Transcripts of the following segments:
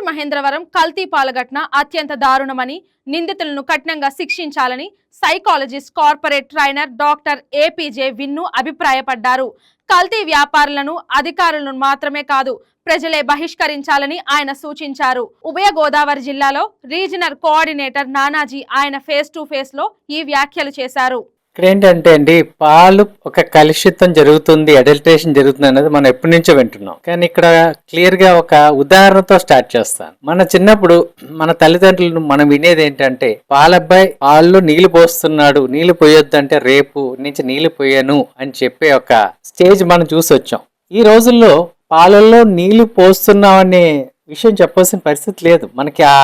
రాజమహేంద్రవరం కల్తీ పాలఘటన అత్యంత దారుణమని, నిందితులను కఠినంగా శిక్షించాలని psychologist corporate trainer doctor APJ Vinnu అభిప్రాయపడ్డారు. కల్తీ వ్యాపారులను, అధికారులను మాత్రమే కాదు ప్రజలే బహిష్కరించాలని ఆయన సూచించారు. ఉభయ గోదావరి జిల్లాలో రీజనల్ కోఆర్డినేటర్ నానాజీ ఆయన ఫేస్ టు ఫేస్ లో ఈ వ్యాఖ్యలు చేశారు. ఇక్కడ ఏంటంటే అండి, పాలు ఒక కలుషితం జరుగుతుంది, అడల్ట్రేషన్ జరుగుతుంది అన్నది మనం ఎప్పటి నుంచో వింటున్నాం. కానీ ఇక్కడ క్లియర్ గా ఒక ఉదాహరణతో స్టార్ట్ చేస్తాను. మన చిన్నప్పుడు మన తల్లిదండ్రులు మనం వినేది ఏంటంటే, పాలబ్బాయి పాల్లో నీళ్లు పోస్తున్నాడు, నీళ్లు పోయొద్దంటే రేపు నుంచి నీళ్లు పోయాను అని చెప్పే ఒక స్టేజ్ మనం చూసి వచ్చాం. ఈ రోజుల్లో పాలల్లో నీళ్లు పోస్తున్నామనే విషయం చెప్పాల్సిన పరిస్థితి లేదు, మనకి ఆ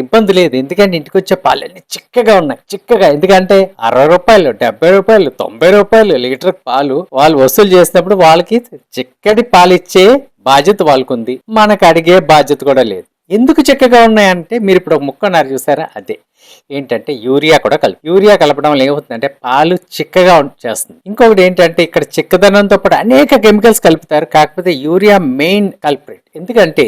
ఇబ్బంది లేదు. ఎందుకంటే ఇంటికి వచ్చే పాలన్నీ చిక్కగా ఉన్నాయి, చిక్కగా. ఎందుకంటే 60 రూపాయలు, 70 రూపాయలు, 90 రూపాయలు లీటర్ పాలు వాళ్ళు వసూలు చేసినప్పుడు వాళ్ళకి చిక్కటి పాలు ఇచ్చే బాధ్యత వాళ్ళకుంది, మనకు అడిగే బాధ్యత కూడా లేదు. ఎందుకు చిక్కగా ఉన్నాయంటే, మీరు ఇప్పుడు ఒక ముక్క ఉన్నారు చూసారా, అదే ఏంటంటే యూరియా కూడా యూరియా కలపడం వల్ల ఏమవుతుందంటే పాలు చిక్కగా చేస్తుంది. ఇంకొకటి ఏంటంటే, ఇక్కడ చిక్కదనంతో పాటు అనేక కెమికల్స్ కలుపుతారు, కాకపోతే యూరియా మెయిన్ కల్ప్రిట్. ఎందుకంటే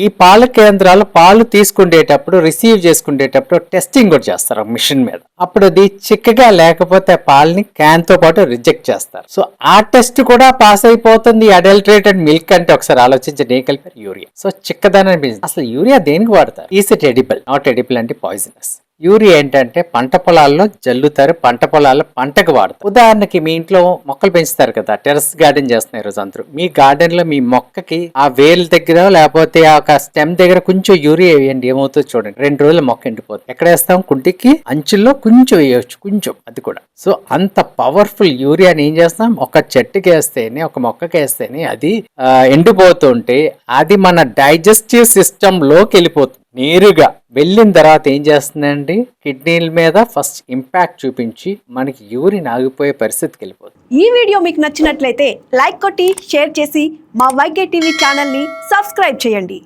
ఈ పాల కేంద్రాలు పాలు తీసుకునేటప్పుడు, రిసీవ్ చేసుకునేటప్పుడు టెస్టింగ్ కూడా చేస్తారు మిషన్ మీద. అప్పుడు అది చిక్కగా లేకపోతే పాలని క్యాన్ తో పాటు రిజెక్ట్ చేస్తారు. సో ఆ టెస్ట్ కూడా పాస్ అయిపోతుంది. అడల్టరేటెడ్ మిల్క్ అంటే ఒకసారి ఆలోచించండి, ఏం కలిపారు? యూరియా. సో చిక్కదనం అసలు యూరియా దేనికి వాడతారు? Is it edible? Not edible అంటే పాయిజనస్. యూరియా ఏంటంటే పంట పొలాల్లో జల్లుతారు, పంట పొలాల్లో పంటకు వాడతారు. ఉదాహరణకి మీ ఇంట్లో మొక్కలు పెంచుతారు కదా, టెర్రస్ గార్డెన్ చేస్తున్నారు రోజు అందరూ. మీ గార్డెన్ లో మీ మొక్కకి ఆ వేల్ దగ్గర లేకపోతే ఆ స్టెమ్ దగ్గర కొంచెం యూరియా వేయండి, ఏమవుతుందో చూడండి. 2 రోజులు మొక్క ఎండిపోతుంది. ఎక్కడ వేస్తాం? కుంటికి అంచుల్లో కొంచెం వేయవచ్చు, కొంచెం, అది కూడా. సో అంత పవర్ఫుల్ యూరియాని ఏం చేస్తాం? ఒక చెట్టుకి వేస్తేనే, ఒక మొక్కకి వేస్తేనే అది ఎండిపోతుంటే అది మన డైజెస్టివ్ సిస్టమ్ లోకి వెళ్ళిపోతుంది. నేరుగా వెళ్ళిన తర్వాత ఏం చేస్తుందండి, కిడ్నీల మీద ఫస్ట్ ఇంపాక్ట్ చూపించి మనకి యూరిన్ ఆగిపోయే పరిస్థితికి వెళ్ళిపోతుంది. ఈ వీడియో మీకు నచ్చినట్లయితే లైక్ కొట్టి షేర్ చేసి మా వైకే టీవీ ఛానల్ని సబ్స్క్రైబ్ చేయండి.